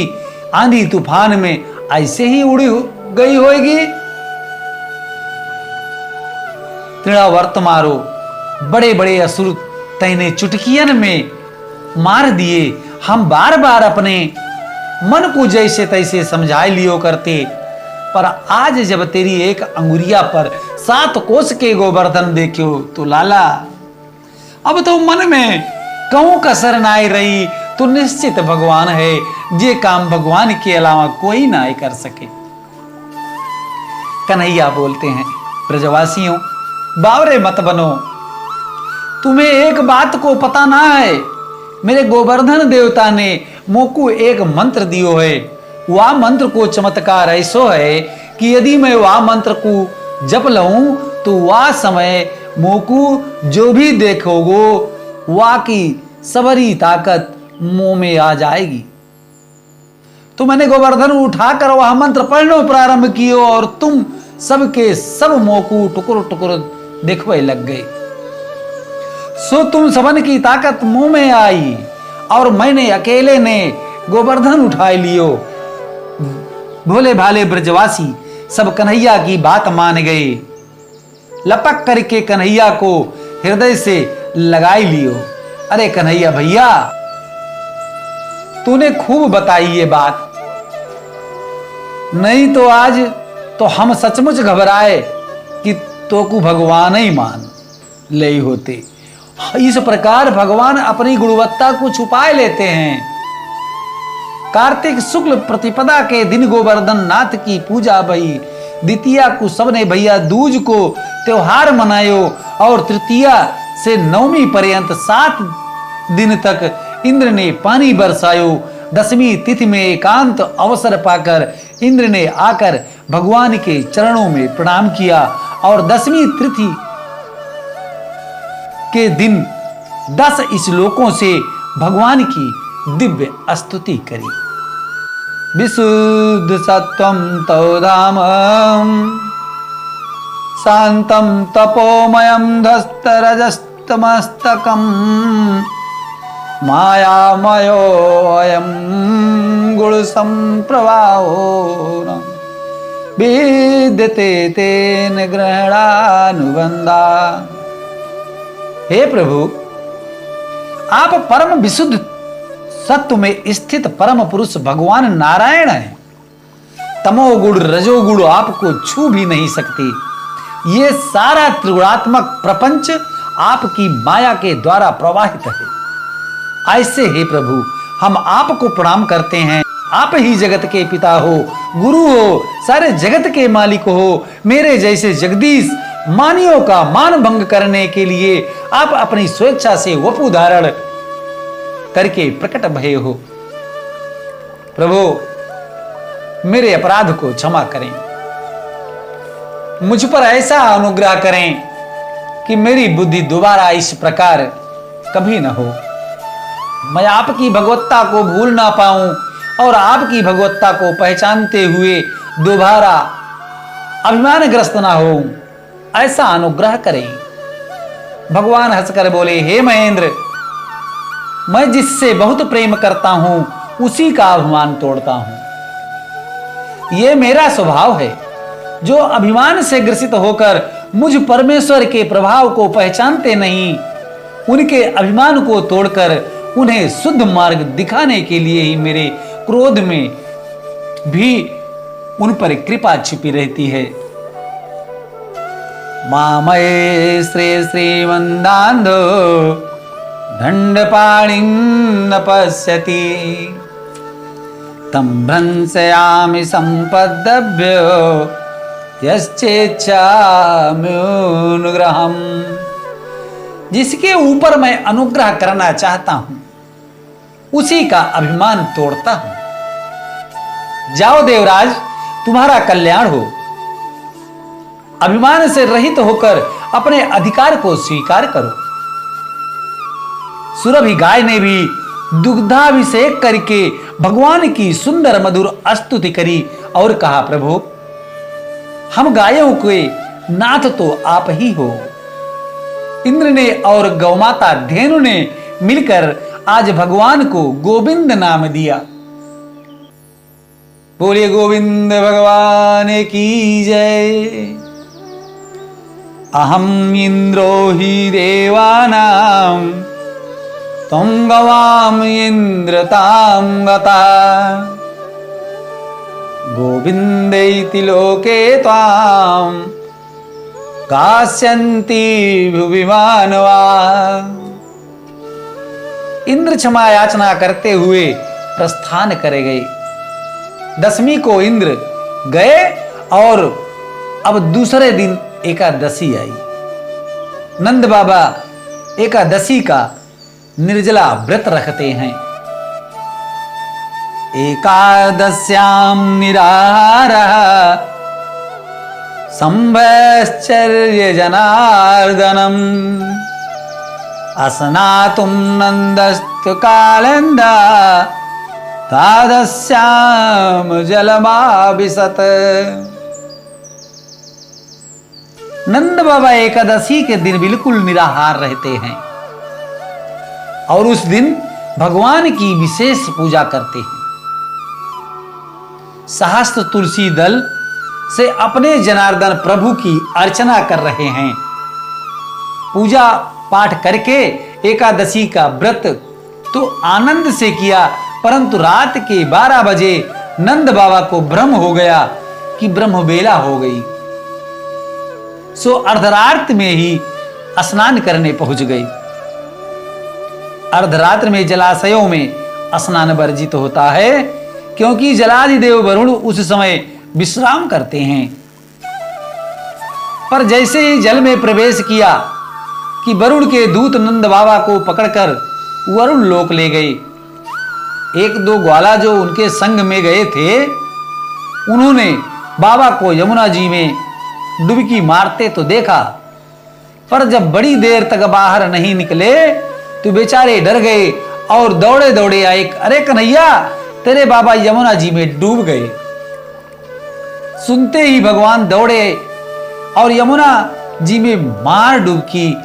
आंधी तूफान में ऐसे ही उड़ी गई होगी। तृणावर्त मारो, बड़े बड़े असुर तैने चुटकियन में मार दिए। हम बार बार अपने मन को जैसे तैसे समझा लियो करते, पर आज जब तेरी एक अंगुरिया पर 7 कोस के गोवर्धन देखो तो लाला, अब तो मन में कहूं कसर ना रही। तो निश्चित भगवान है, जे काम भगवान के अलावा कोई ना कर सके। कन्हैया बोलते हैं, ब्रजवासियों बावरे मत बनो। तुम्हें एक बात को पता ना है, मेरे गोवर्धन देवता ने मोको एक मंत्र दियो है। वह मंत्र को चमत्कार ऐसो है कि यदि मैं वह मंत्र को जप लऊं तो वह समय मोको जो भी देखोगो वह की सबरी ताकत मुंह में आ जाएगी। तो मैंने गोवर्धन उठाकर वह मंत्र पढ़ना प्रारंभ किया और तुम सबके सब मोको टुकुर टुकुर देखवे लग गए। सो तुम सबन की ताकत मुंह में आई और मैंने अकेले ने गोवर्धन उठा लियो। भोले भाले ब्रजवासी सब कन्हैया की बात मान गए। लपक करके कन्हैया को हृदय से लगाई लियो। अरे कन्हैया भैया, तूने खूब बताई ये बात, नहीं तो आज तो हम सचमुच घबराए कि तो को भगवान ही मान ले होते। इस प्रकार भगवान अपनी गुणवत्ता को छुपाए लेते हैं। कार्तिक शुक्ल प्रतिपदा के दिन गोवर्धन नाथ की पूजा भई। द्वितीया को सबने भैया दूज को त्योहार मनायो और तृतीया से नवमी पर्यंत 7 दिन तक इंद्र ने पानी बरसायो। 10वीं तिथि में एकांत अवसर पाकर इंद्र ने आकर भगवान के चरणों में प्रणाम किया और 10वीं तिथि के दिन 10 श्लोकों से भगवान की दिव्य स्तुति करी। विशुद्ध सत्वं तौधामं शांतं तपोमयं धस्तरजस्तमस्तकं मायामयो अयं गुणसंप्रवाहो विद्यते तेन ग्रहणानुबंधा। हे प्रभु, आप परम विशुद्ध सत्व में स्थित परम पुरुष भगवान नारायण हैं। तमोगुण रजोगुण आपको छू भी नहीं सकते। ये सारा त्रिगुणात्मक प्रपंच आपकी माया के द्वारा प्रवाहित है। ऐसे हे प्रभु, हम आपको प्रणाम करते हैं। आप ही जगत के पिता हो, गुरु हो, सारे जगत के मालिक हो। मेरे जैसे जगदीश मानियों का मान भंग करने के लिए आप अपनी स्वेच्छा से वपु धारण करके प्रकट भये हो। प्रभु, मेरे अपराध को क्षमा करें। मुझ पर ऐसा अनुग्रह करें कि मेरी बुद्धि दोबारा इस प्रकार कभी न हो। मैं आपकी भगवत्ता को भूल ना पाऊं और आपकी भगवत्ता को पहचानते हुए दोबारा अभिमानग्रस्त ना हो, ऐसा अनुग्रह करें। भगवान हंसकर बोले, हे महेंद्र, मैं जिससे बहुत प्रेम करता हूं उसी का अभिमान तोड़ता हूं। यह मेरा स्वभाव है। जो अभिमान से ग्रसित होकर मुझ परमेश्वर के प्रभाव को पहचानते नहीं, उनके अभिमान को तोड़कर उन्हें शुद्ध मार्ग दिखाने के लिए ही मेरे क्रोध में भी उन पर कृपा छिपी रहती है। मामये श्री श्रीमन्दान्धो दंडपाणिं न पश्यति तं भ्रंशयामि संपद्भ्यो यश्चेच्छाम्युनुग्रहम्। जिसके ऊपर मैं अनुग्रह करना चाहता हूं उसी का अभिमान तोड़ता हूं। जाओ देवराज, तुम्हारा कल्याण हो। अभिमान से रहित होकर अपने अधिकार को स्वीकार करो। सुरभि गाय ने भी दुग्धाभिषेक करके भगवान की सुंदर मधुर स्तुति करी और कहा, प्रभु हम गायों के नाथ तो आप ही हो। इंद्र ने और गौमाता धेनु ने मिलकर आज भगवान को गोविंद नाम दिया। बोलिए गोविंद भगवान की जय। अहम इंद्रो ही देवानां त्वं गवाम इंद्रतां गता गोविन्देति लोके त्वां गास्यन्ति भुवि मानवा। इंद्र क्षमा याचना करते हुए प्रस्थान करे गए। दशमी को इंद्र गए और अब दूसरे दिन एकादशी आई। नंद बाबा एकादशी का निर्जला व्रत रखते हैं। एकादश्यां निराहारः संभश्चर्य जनार्दनम् अस्नातुं नन्दस्तु कालन्दा तादस्याम जलमाभिशत। नंद बाबा एकादशी के दिन बिल्कुल निराहार रहते हैं और उस दिन भगवान की विशेष पूजा करते हैं। सहस्त्र तुलसी दल से अपने जनार्दन प्रभु की अर्चना कर रहे हैं। पूजा पाठ करके एकादशी का व्रत तो आनंद से किया, परंतु रात के 12 बजे नंद बाबा को भ्रम हो गया कि ब्रह्म बेला हो गई। सो अर्धरात्र में ही स्नान करने पहुंच गए। अर्धरात्र में जलाशयों में स्नान वर्जित होता है, क्योंकि जलाधिदेव वरुण उस समय विश्राम करते हैं। पर जैसे ही जल में प्रवेश किया कि वरुण के दूत नंद बाबा को पकड़कर वरुण लोक ले गए। एक दो ग्वाला जो उनके संग में गए थे, उन्होंने बाबा को यमुना जी में डुबकी मारते तो देखा, पर जब बड़ी देर तक बाहर नहीं निकले तो बेचारे डर गए और दौड़े दौड़े आए, अरे कन्हैया तेरे बाबा यमुना जी में डूब गए। सुनते ही भगवान दौड़े और यमुना जी में मार डुबकी।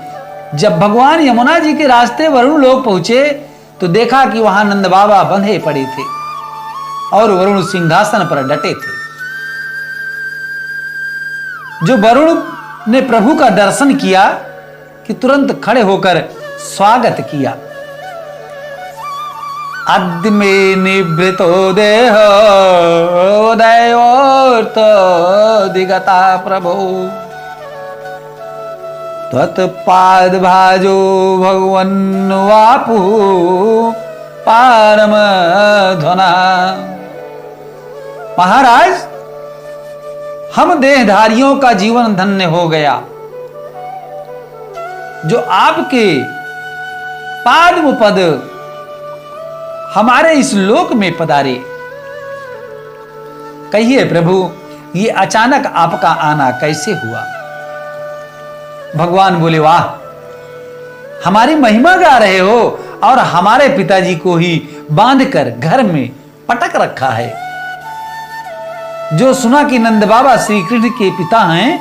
जब भगवान यमुना जी के रास्ते वरुण लोग पहुंचे तो देखा कि वहां नंद बाबा बंधे पड़े थे और वरुण सिंहासन पर डटे थे। जो वरुण ने प्रभु का दर्शन किया कि तुरंत खड़े होकर स्वागत किया। अद्य में निवृतो देह दैवोर्थ दिगता प्रभो त्वत्पाद भाजो भगवन् वापु पारम ध्वना। महाराज, हम देहधारियों का जीवन धन्य हो गया जो आपके पाद्म पद हमारे इस लोक में पधारे। कहिए प्रभु, ये अचानक आपका आना कैसे हुआ? भगवान बोले, वाह, हमारी महिमा गा रहे हो और हमारे पिताजी को ही बांधकर घर में पटक रखा है। जो सुना कि नंद बाबा श्री कृष्ण के पिता हैं,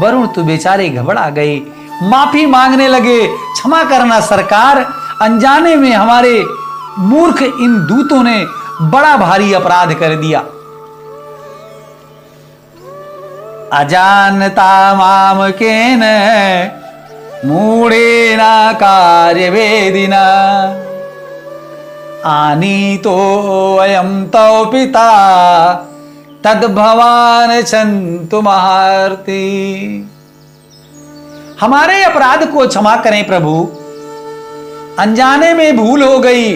वरुण तो बेचारे घबरा गए, माफी मांगने लगे, क्षमा करना सरकार, अनजाने में हमारे मूर्ख इन दूतों ने बड़ा भारी अपराध कर दिया। अजानता माम केन मूढ़ेना कार्य वेदिना आनीतो अयं तौ पिता तद्भवान छन्तु महार्ति। हमारे अपराध को क्षमा करें प्रभु, अनजाने में भूल हो गई।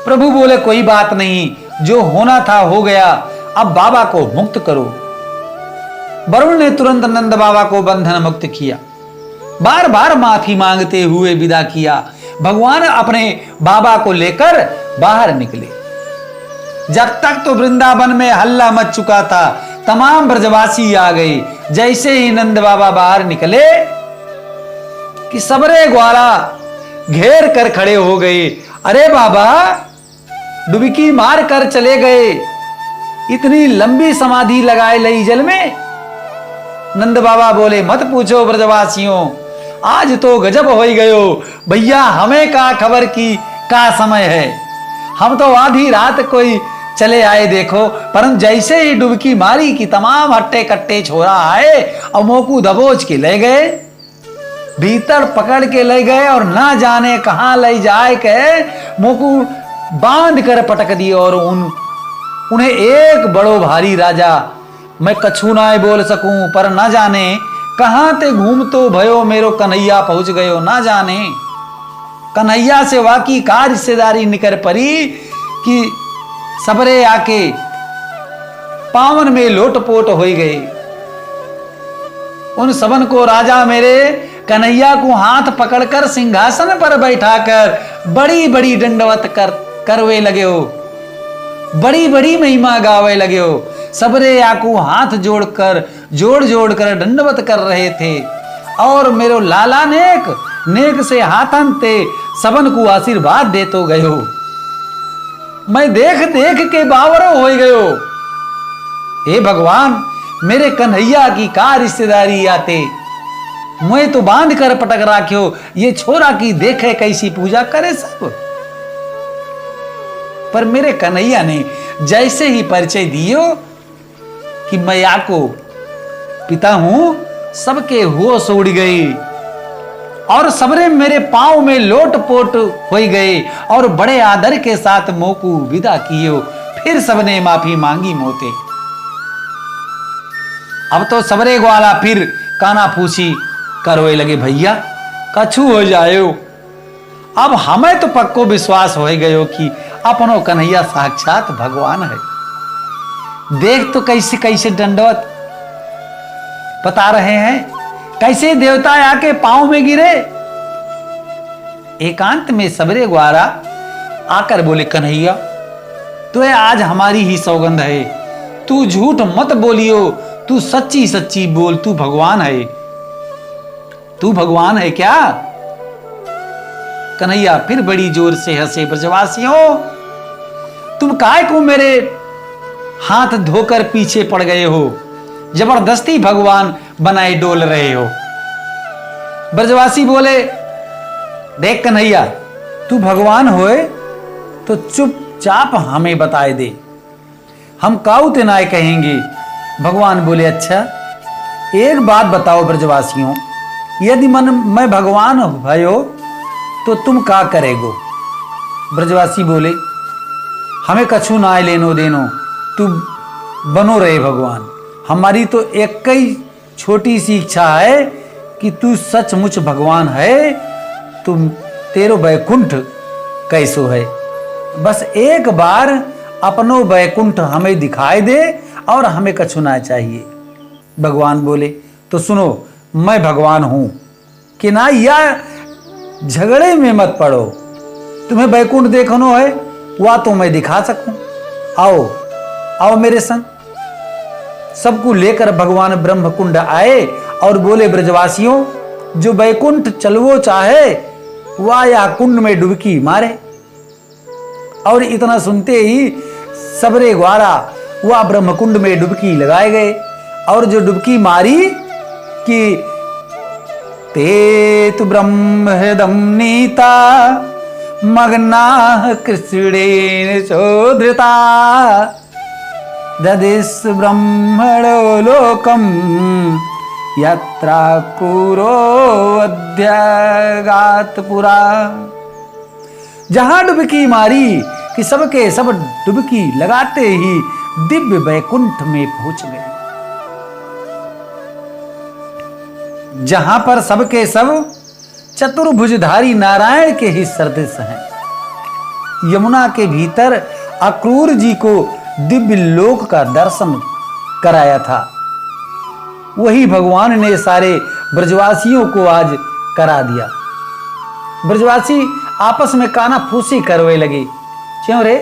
प्रभु बोले कोई बात नहीं, जो होना था हो गया, अब बाबा को मुक्त करो। वरुण ने तुरंत नंद बाबा को बंधन मुक्त किया, बार बार माफी मांगते हुए विदा किया। भगवान अपने बाबा को लेकर बाहर निकले। जब तक तो वृंदावन में हल्ला मच चुका था, तमाम ब्रजवासी आ गए। जैसे ही नंद बाबा बाहर निकले कि सबरे ग्वाला घेर कर खड़े हो गए। अरे बाबा, डुबकी मार कर चले गए, इतनी लंबी समाधि लगाए लई जल में। नंद बाबा बोले मत पूछो ब्रजवासियों, आज तो गजब हो गयो भैया, हमें का खबर की का समय है। हम तो आधी रात कोई चले आए देखो, परंतु जैसे ही डुबकी मारी कि तमाम हट्टे कट्टे छोरा आए और मोकू दबोच के ले गए, भीतर पकड़ के ले गए और ना जाने कहां ले जाए के मोकू बांध कर पटक दिए। और उन्हें एक बड़ो भारी राजा, मैं कछु ना बोल सकूं, पर ना जाने कहां ते घूम तो भयो मेरो कन्हैया पहुंच गयो। ना जाने कन्हैया से वाकी का रिश्तेदारी निकर परी कि सबरे आके पावन में लोटपोट हो गए। उन सबन को राजा मेरे कन्हैया को हाथ पकड़कर सिंहासन पर बैठाकर बड़ी बड़ी दंडवत करवे लगे हो, बड़ी बड़ी महिमा गावे लगे हो। सबरे आकू हाथ जोड़कर जोड़ कर दंडवत कर रहे थे। और मेरो लाला नेक से हाथन ते सबन को आशीर्वाद दे तो गयो। मैं देख के बावरो हो गयो। हे भगवान, मेरे कन्हैया की का रिश्तेदारी आते, मैं तो बांध कर पटक राख्यो, ये छोरा की देखे कैसी पूजा करे सब। पर मेरे कन्हैया ने जैसे ही परिचय दियो कि मैं आको पिता हूं, सबके होश उड़ गई और सबरे मेरे पांव में लोटपोट हो गए और बड़े आदर के साथ मोकू विदा कियो। फिर सबने माफी मांगी मोते। अब तो सबरे ग्वाला फिर काना फूसी करवे लगे, भैया कछु हो जायो। अब हमें तो पक्को विश्वास हो गयो कि अपनो कन्हैया साक्षात भगवान है। देख तो कैसे कैसे दंडवत बता रहे हैं, कैसे देवता आके पांव में गिरे। एकांत में सबरे ग्वारा आकर बोले कन्हैया, तो आज हमारी ही सौगंध है, तू झूठ मत बोलियो, तू सच्ची सच्ची बोल, तू भगवान है। तू भगवान है क्या? कन्हैया फिर बड़ी जोर से हंसे। ब्रजवासियों, तुम काय को मेरे हाथ धोकर पीछे पड़ गए हो, जबरदस्ती भगवान बनाए डोल रहे हो। ब्रजवासी बोले देख कन्हैया, तू भगवान होए तो चुपचाप हमें बताए दे, हम काऊ तेनाय कहेंगे। भगवान बोले अच्छा एक बात बताओ ब्रजवासियों, यदि मैं भगवान भयो तो तुम का करेगो? ब्रजवासी बोले हमें कछु ना लेनो देनो, तू बनो रहे भगवान। हमारी तो एक ही छोटी सी इच्छा है कि तू सचमुच भगवान है, तुम तेरो वैकुंठ कैसो है, बस एक बार अपनो वैकुंठ हमें दिखाई दे और हमें कछु ना चाहिए। भगवान बोले तो सुनो, मैं भगवान हूं कि ना, या झगड़े में मत पड़ो। तुम्हें वैकुंठ देखनो है वह तो मैं दिखा सकूं, आओ आओ मेरे संग। सबको लेकर भगवान ब्रह्मकुंड आए और बोले ब्रजवासियों, जो वैकुंठ चलवो चाहे वह या कुंड में डुबकी मारे। और इतना सुनते ही सबरे ग्वारा वह ब्रह्मकुंड में डुबकी लगाए गए। और जो डुबकी मारी कि ते तु ब्रह्महृदं नीता मग्नाः कृष्णेन चोधृता ददिश ब्रह्मणो लोकम यत्रा क्रूरो अध्यगात पुरा। जहां डुबकी मारी कि सबके सब डुबकी लगाते ही दिव्य वैकुंठ में पहुंच गए। जहां पर सबके सब चतुर्भुजधारी नारायण के ही सदृश हैं। यमुना के भीतर अक्रूर जी को दिव्य लोक का दर्शन कराया था, वही भगवान ने सारे ब्रजवासियों को आज करा दिया। ब्रजवासी आपस में काना फूसी करवे लगे, क्यों रे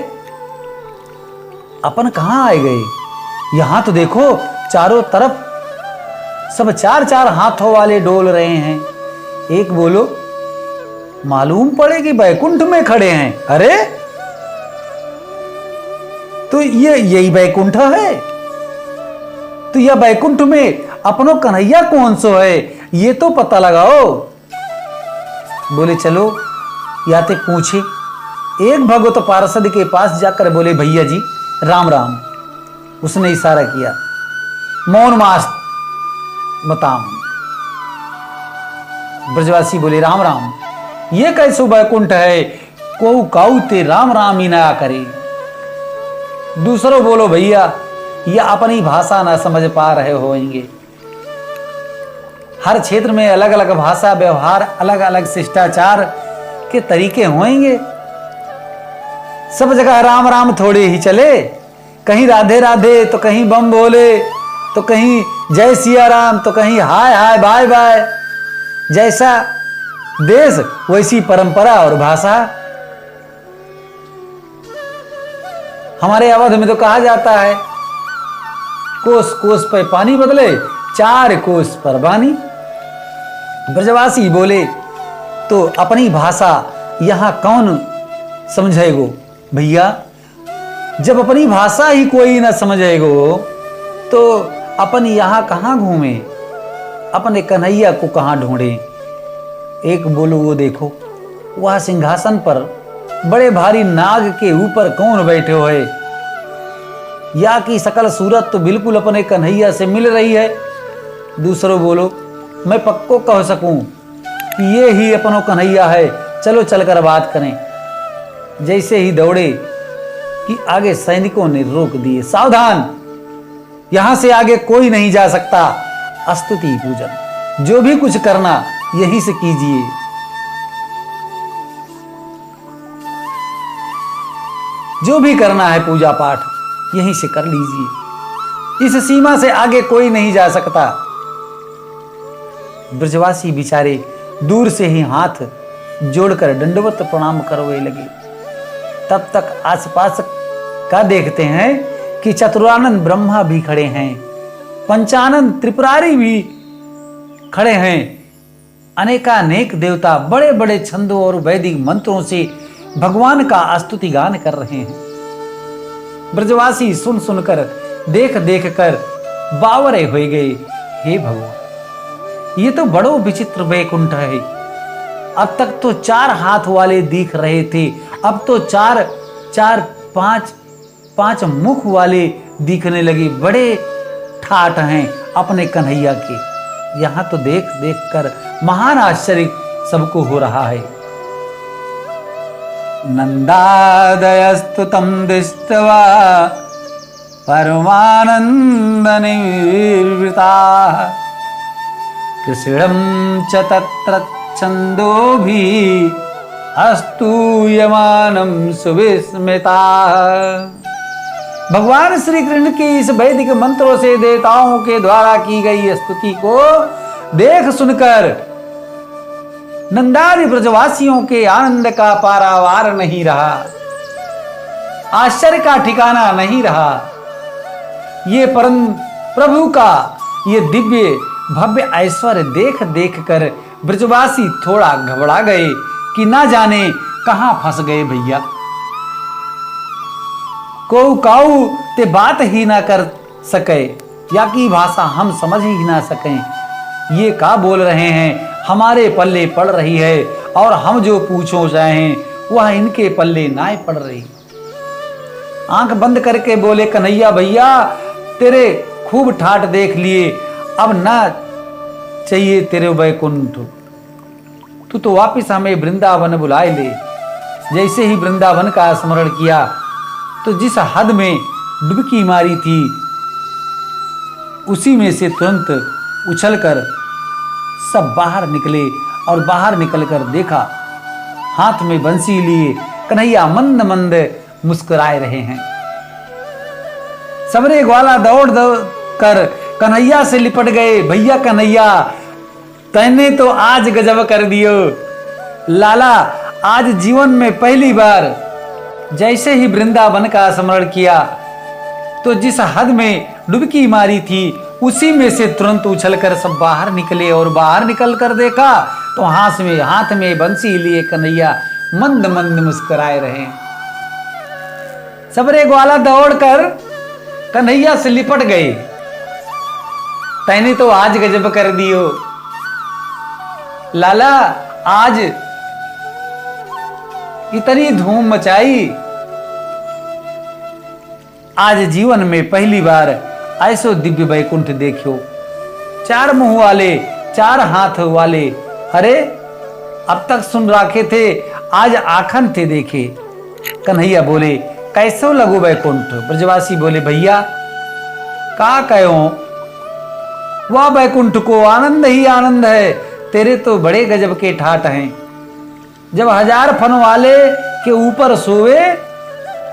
अपन कहां आए गए? यहां तो देखो चारों तरफ सब चार चार हाथों वाले डोल रहे हैं। एक बोलो मालूम पड़े कि बैकुंठ में खड़े हैं। अरे तो ये यही बैकुंठ है? तो यह बैकुंठ में अपनो कन्हैया कौन सो है, ये तो पता लगाओ। बोले चलो याते पूछे। एक भगवत पार्षद के पास जाकर बोले भैया जी राम राम। उसने इशारा किया मौन मास बताम। ब्रजवासी बोले राम राम, ये कैसो बैकुंठ है, को काऊ ते राम राम ही ना करे। दूसरों बोलो भैया ये अपनी भाषा ना समझ पा रहे होंगे। हर क्षेत्र में अलग अलग भाषा व्यवहार अलग अलग शिष्टाचार के तरीके होंगे। सब जगह राम राम थोड़े ही चले, कहीं राधे राधे तो कहीं बम बोले, तो कहीं जय सिया राम, तो कहीं हाय हाय बाय बाय। जैसा देश वैसी परंपरा और भाषा। हमारे अवध में तो कहा जाता है कोस कोस पे पानी बदले, चार कोस पर बानी। ब्रजवासी बोले तो अपनी भाषा यहां कौन समझेगो भैया? जब अपनी भाषा ही कोई ना समझेगो तो अपन यहां कहां घूमे, अपने कन्हैया को कहां ढूंढे? एक बोलो वो देखो वह सिंहासन पर बड़े भारी नाग के ऊपर कौन बैठे हुए, या कि सकल सूरत तो बिल्कुल अपने कन्हैया से मिल रही है। दूसरों बोलो मैं पक्को कह सकूं कि ये ही अपनो कन्हैया है, चलो चलकर बात करें। जैसे ही दौड़े कि आगे सैनिकों ने रोक दिए, सावधान यहां से आगे कोई नहीं जा सकता। स्तुति पूजन जो भी कुछ करना यहीं से कीजिए। जो भी करना है पूजा पाठ यहीं से कर लीजिए, इस सीमा से आगे कोई नहीं जा सकता। ब्रजवासी बिचारे दूर से ही हाथ जोड़कर दंडवत प्रणाम करने लगे। तब तक आसपास का देखते हैं कि चतुरानंद ब्रह्मा भी खड़े हैं, पंचानंद त्रिपुरारी भी खड़े हैं। अनेकानेक देवता बड़े बड़े छंदों और वैदिक मंत्रों से भगवान का स्तुति गान कर रहे हैं। ब्रजवासी सुन सुनकर देख देख कर बावरे हो गए। हे भगवान ये तो बड़ो विचित्र वैकुंठ है। अब तक तो चार हाथ वाले दिख रहे थे, अब तो चार चार पांच मुख वाले दिखने लगे। बड़े ठाठ हैं अपने कन्हैया के। यहां तो देख देख कर महान आश्चर्य सबको हो रहा है। नंदादयस्तुतं दृष्ट्वा परमानंद निर्वृताः कृष्णं च तत्र छन्दोभिः स्तूयमानं सुविस्मिताः। भगवान श्री कृष्ण की इस वैदिक मंत्रों से देवताओं के द्वारा की गई स्तुति को देख सुनकर नंदादि ब्रजवासियों के आनंद का पारावार नहीं रहा, आश्चर्य का ठिकाना नहीं रहा। ये परम प्रभु का ये दिव्य भव्य ऐश्वर्य देख देख कर ब्रजवासी थोड़ा घबरा गए कि ना जाने कहां फंस गए भैया। को काऊ ते बात ही ना कर सके, या की भाषा हम समझ ही ना सकें। ये का बोल रहे हैं, हमारे पल्ले पड़ रही है और हम जो पूछो चाहें वह इनके पल्ले ना पड़ रही। आंख बंद करके बोले, कन्हैया भैया तेरे खूब ठाट देख लिए, अब ना चाहिए तेरे वैकुंठ, तू तो वापिस हमें वृंदावन बुलाए ले। जैसे ही वृंदावन का स्मरण किया तो जिस हद में डुबकी मारी थी उसी में से तुरंत उछलकर सब बाहर निकले और बाहर निकलकर देखा हाथ में बंसी लिए कन्हैया मंद मंद मुस्कुराए रहे हैं। सबरे ग्वाला दौड़ दौड़ कर कन्हैया से लिपट गए। भैया कन्हैया तैने तो आज गजब कर दियो लाला, आज जीवन में पहली बार जैसे ही वृंदावन का स्मरण किया तो जिस हद में डुबकी मारी थी उसी में से तुरंत उछलकर सब बाहर निकले और बाहर निकल कर देखा तो हाथ में बंसी लिए कन्हैया मंद मंद मुस्कुराए रहे। सबरे ग्वाला दौड़कर कन्हैया से लिपट गए, तैने तो आज गजब कर दियो लाला, आज इतनी धूम मचाई, आज जीवन में पहली बार ऐसो दिव्य वैकुंठ देखियो, 4 मुंह वाले 4 हाथ वाले, अरे अब तक सुन रखे थे आज आखन थे देखे। कन्हैया बोले, कैसो लगो वैकुंठ? ब्रजवासी बोले, भैया का कहो, वह वैकुंठ को आनंद ही आनंद है, तेरे तो बड़े गजब के ठाट हैं। जब 1000 फन वाले के ऊपर सोए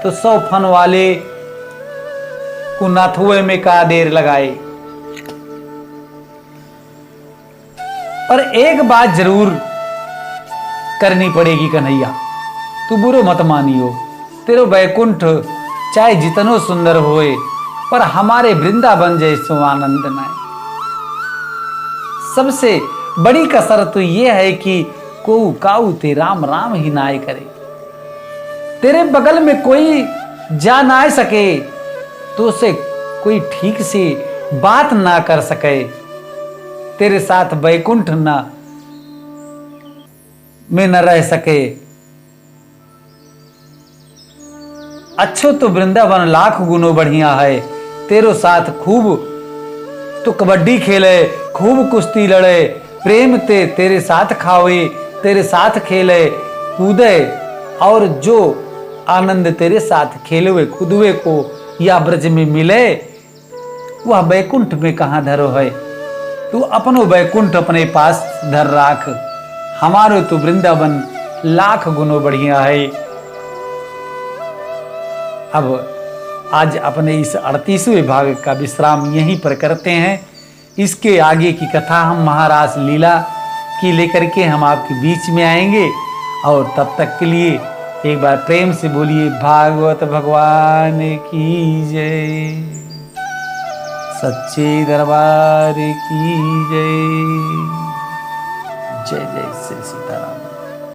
तो 100 फन वाले को नाथुए में का देर लगाए। पर एक बात जरूर करनी पड़ेगी कन्हैया, तू बुरो मत मानियो, तेरो वैकुंठ चाहे जितनो सुंदर होए पर हमारे वृंदावन जैसो आनंद न है। सबसे बड़ी कसर तो यह है कि को काऊ ते राम राम ही नाय करे, तेरे बगल में कोई जा ना सके तो उसे कोई ठीक से बात ना कर सके, तेरे साथ वैकुंठ ना में न रह सके। अच्छो तो वृंदावन लाख गुनो बढ़िया है, तेरो साथ खूब तो कबड्डी खेले, खूब कुश्ती लड़े, प्रेम ते तेरे साथ खावे, तेरे साथ खेले कूदे, और जो आनंद तेरे साथ खेलवे कूदवे को या ब्रज में मिले वह वैकुंठ में कहां धरो है। तू अपनो वैकुंठ अपने पास धर राख, हमारो तो वृंदावन लाख गुनो बढ़िया है। अब आज अपने इस 38वें भाग का विश्राम यहीं पर करते हैं। इसके आगे की कथा हम महारास लीला की लेकर के हम आपके बीच में आएंगे, और तब तक के लिए एक बार प्रेम से बोलिए भागवत भगवान की जय, सच्चे दरबार की जय। जय जय श्री सीताराम।